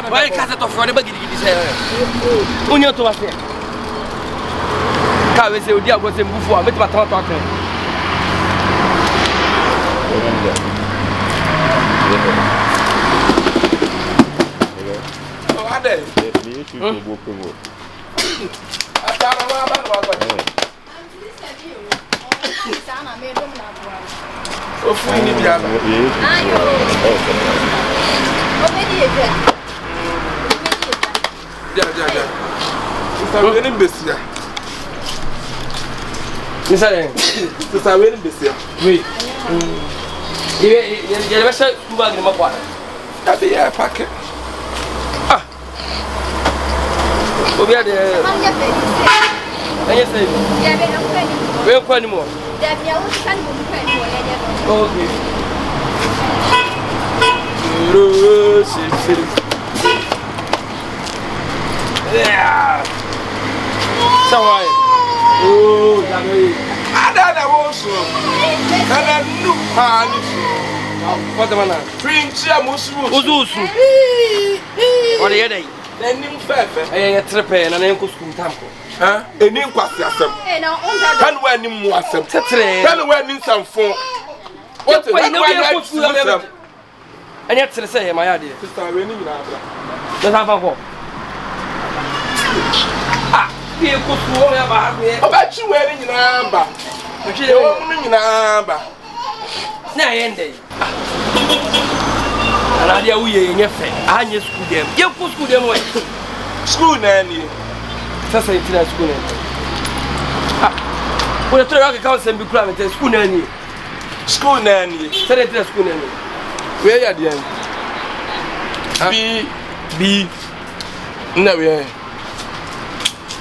Vai casa tua fuori baghi di sei. Ogni tua fare. Cave se o dia você bufu, a mete bater tua cara. Ade. Me tu vou promo. Atara lá ba ba. Sana me do na boa. O fui ni bia. Ayo. Yeah. Sister, we're in Bessia. Sister, we're in Bessia. Wait. You never said you were in my water. That's the air packet. Ah. We are there. And you say, we're quite anymore. Yeah. So why? Oh, Jamie. I don't want to. And I knew how. What the man? Prince Yamusu. What are you doing? Then you fair. I am a trip and I am costing Tamco. Huh? A name was yourself. And when you want some tetre, then when in some form. What the hell? And yet, say, my idea. Sister, we need to have a walk. Ah, you could go about me. About you wearing your number. You're number. Nay, and day. And I dear we in your face. I just school them. You put school them away. School nanny. That's a school. Ah, when a truck comes and be climate, school nanny. School nanny. Said it to school nanny. Where are the end? B. No, we are.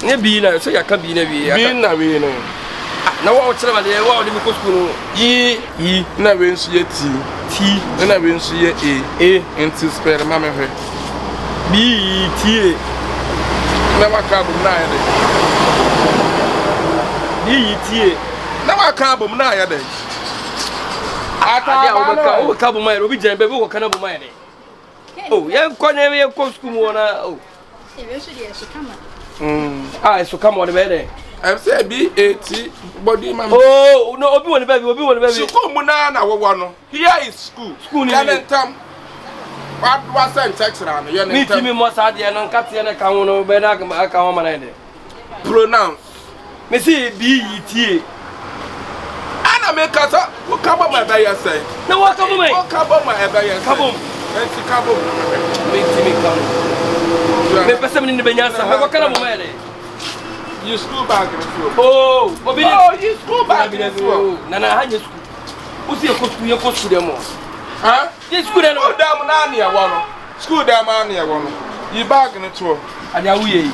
Never know, so you can't be never. Be no. Now, what's the matter? What do you go school? Ye, never see a T, and I will see a into spare mamma. B, T. Never come nine. B, T. Never come nine. I can't my Ruby, baby, what can I be my name? Oh, young Cornelia, your costume. Oh, so come on the bed. I'm saying B80 body man. Oh, no, be one baby, be one baby. School Munana, one. Here is school. School in Tam. What was that text around? You're meeting me most at the end on Captain account, but I can't pronounce. Missy B.E.T. I make us up. What come on my buyer say? No, what come on my buyer? Come on. Come on. Make me come. The person in the Benyasa, what kind of money? You school back in the school. Oh, you school back in the school. Nana, I just who's your cook to your coach to them all? Huh? This school and all damn Nania one. School damn Nania one. You back in the tour. And now we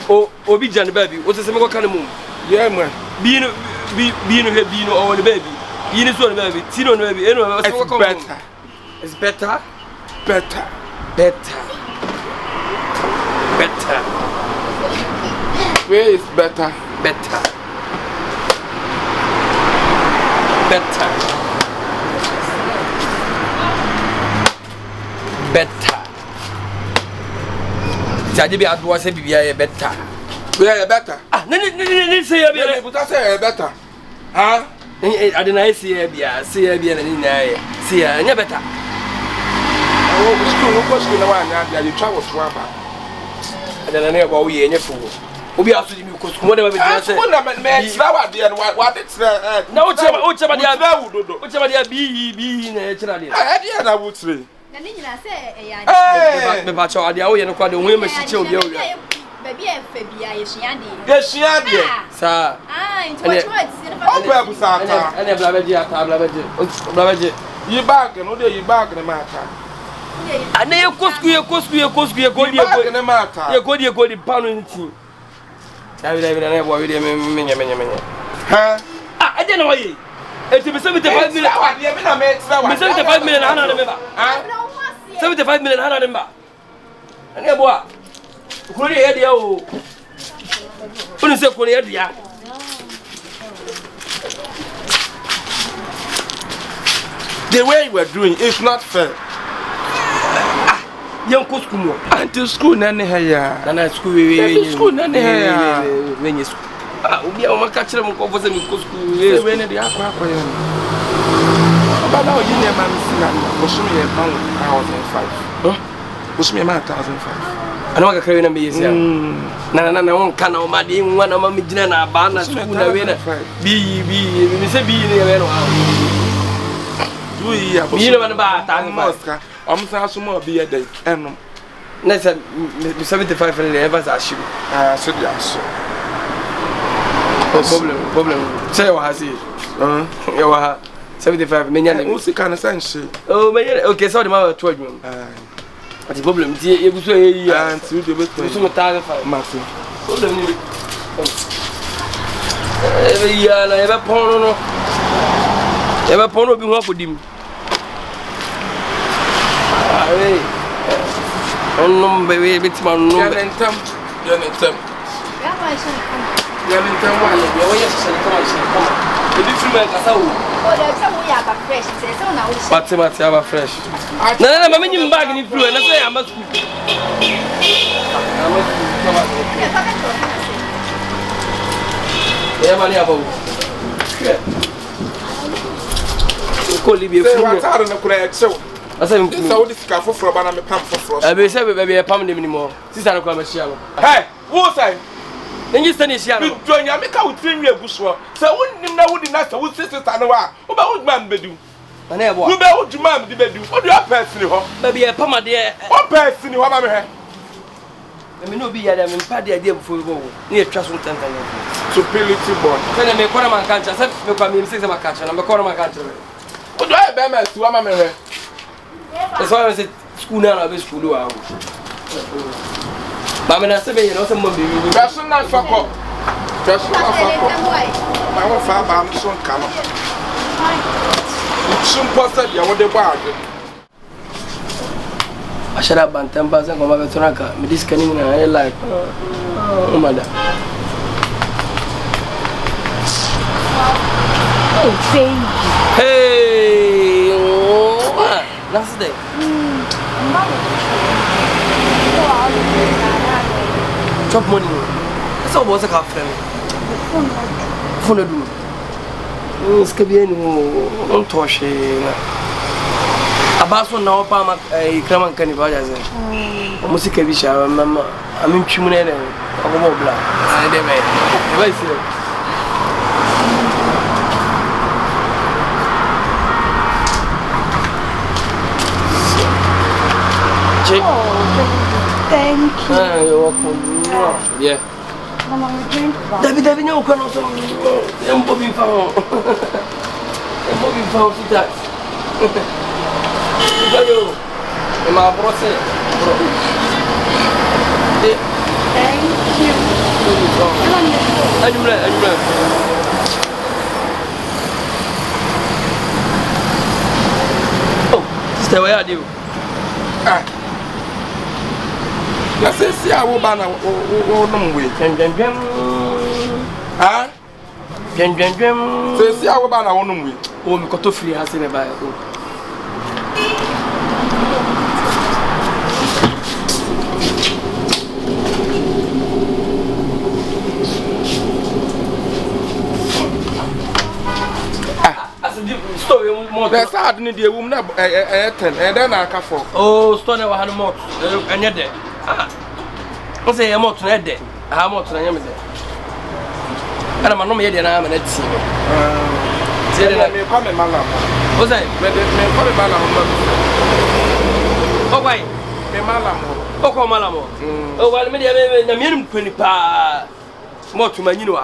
oh, be Johnny baby. What's the same kind of moon? Yeah, man. Being or the baby. You know, baby. Tino, baby. It's better. It's better. Where is better? Better. Jadi biar dua saya biar better. Biar better. Ah, ni saya biar. Bukan saya better. Ah, ni ada naik saya biar ni naik. Saya ni better. Oh, school na dia you travel to Aba. Ada na ba wiye nye fuwo. Obi aso di mi ko school mo de ba be dia say. School na me tira wa dia wa de tira. Na o chema dia wudodo. O chema dia bi na tira dia. Eh dia na wutire. Na ni nyina say e ya. Me ba cho dia o ye no kwa de hu me hye obi o ya. Baby e fa bia ye hia dia. Sa. Ah, into what you na. O ba bu sa ta. Ene bla be dia ta bla be je. Yi bag no de yi bag na ma ta. Ane ye kosku ye godi panu nti. David na bo we de me. Huh? I didn't know you. It's 75 million. 75 million. I don't remember. 75 million. I don't remember. And yeah, boy. Who the idea? Who is the idea? The way you were doing is not fair. Young school. Until school, none here. And I school, none here. When you we are catching them over the school. When the aqua. But now you never was me £1,005. Was me £1,005. I don't carry them easy. No one can know my dear one of my dinner, Banner, be, we say, be near. You know about Moscow. I'm sorry, more be a day. And let's 75 and ever as you. So yes. Problem. Say what has it? You are 75 million. What's the kind of sense? Oh, okay, so the mother told you. The problem is, you will say, and to the best of some time. Massive. Every year, I ever porno. Ever porno be one for him. On baby, bit man, no, and come. You're in time. You're in time. Why? Yes, come. The different man, that's how. Oh, there's some we have a fresh. There's some now. But I have a fresh. No, I'm in bag in flu, and I say I must. Yeah, money about. Call Libya. What's out of the correct so? I said, this car for banana pump for frost. I will say, baby, a pound anymore. Sister, I come a shower. Hey, what's I? Then you stand in shadow. Join your make out 3 years bushwa. So wouldn't know what the night would sister stand away. What about man bedu? I never what about your man the bedu? What do you have personally? Maybe a pama dear. What personally? What am I? Let me know be at them in party idea before we go. Near trust with 10 stupidity born. Then I make one of my country. I said, look at me, 6 of my country. I'm a corner of my country. What do I have been to? I'm a that's why I said school now, I'll be school. But I'm not saying, you know, some money. That's not for cop. That's not for cop. I want to find out some kind of. Some posted, you want the bag. I should have been 10% of my veteran. This can even I like. Oh, mother. Oh, baby. Hey, that's the day. Chop money. That's all was a car friend. Phone do. Scabian on Toshi. About one now, Palma, a Craman Cannibal. Musica Visha, Mamma. I'm in Chimney. I'm a mobile. I never. Oh, thank you. You're welcome. Yeah. David, no, can also. I'm Bobby Fowl. I'm Bobby Fowl to that. You my boss. Thank you. Oh, sister, where are you? I say, see, I will ban a way. Ah, say, see, I will ban a one way. Oh, we got to free us in a bag. There's hardly the woman at 10, and then I can fall. Oh, Stone, I had a moat, and yet there. I say a moat, and there. How much I am there? And I'm not yet, and I'm at sea. Let me come in my lap. Was I? Oh, why? Oh, Malamo. Oh, well, maybe I mean, penny pa more to my new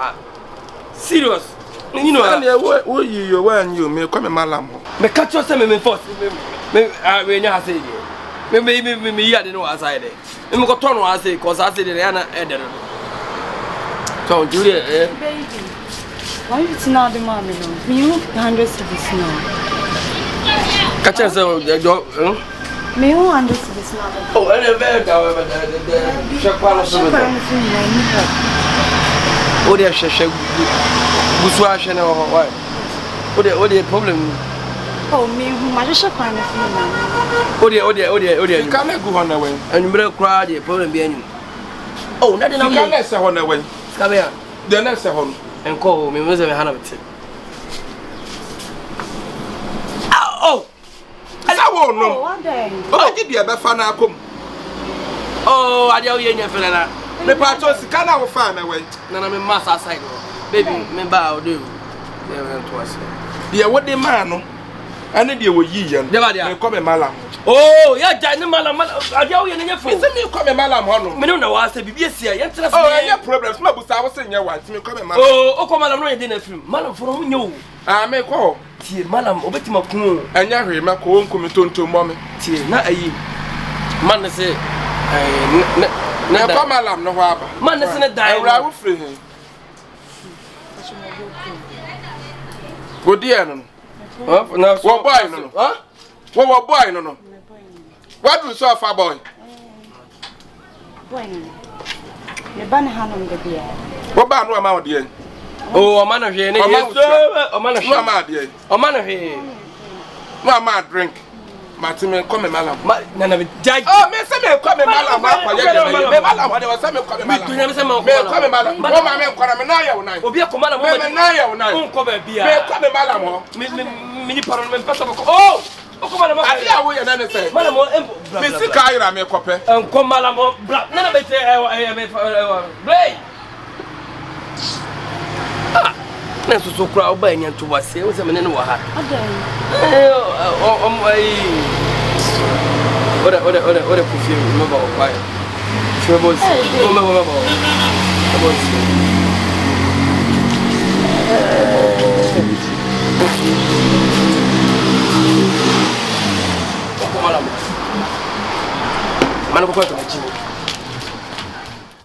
serious. You know, what you when you may come in Malam. Me catch us me force. Me when you say me ya no aside. Me go turn was say cause I say the Rihanna Eden. So Julia, baby. Why you now the mommy? Me 100 cities now. Catch us Me 100 cities now. Oh, and a bed, however, the Shakwana. Oh, they are Shasha Buswash and our wife. What the problem? Oh, me, my Shakwana. Oh, you can't go on away. And you better cry, the problem being. Oh, not enough. You can't say on away. Come here. The next home. And call me, Mr. Hannah. Oh! I won't know. One day. Oh, give you a befana come. Oh, I don't hear you, Fella. The patrons can't have a fan away. None of my master side. Baby, remember I'll do. They went to us. Yeah, what the man? I need you with ye and they come a malam. Oh, yeah, Janny Malam. I don't hear you. Send me come a malam. I don't know what I said. Yes, yeah, oh, any problems? My bus, I was saying, you want me come a malam. Oh, come on, I'm dinner film. Malam for you. I may call. Tia, Malam, obey my coon. And you hear my coon come to mommy. Tia, not a ye. Man, say, never malam, no harbor. Man, that's in a die. I will free him. Good dear, no. What boy, no? Huh? What boy, no? What do you saw for boy? Boy, the banner hand on the beer. What about no amount, dear? Oh, a man of here, a man of here, a man of here. No, man, drink. Martin, come a malam. None of it. Oh, Miss Samuel, come a malam. Malam, what was Samuel come a malam? Come a malam. Mamma, come a malam. Will be a command of Naya, come a beer. Come a malam. Mini parliament. Oh! I hear we are say. Madam, Mr. Kaira, me copy. And come, Madam, black. None of it. Blay. Ah, that's so crowd buying to what say was a man in what happened. What a perfume, remember, why? Troubles, Man, I'm going to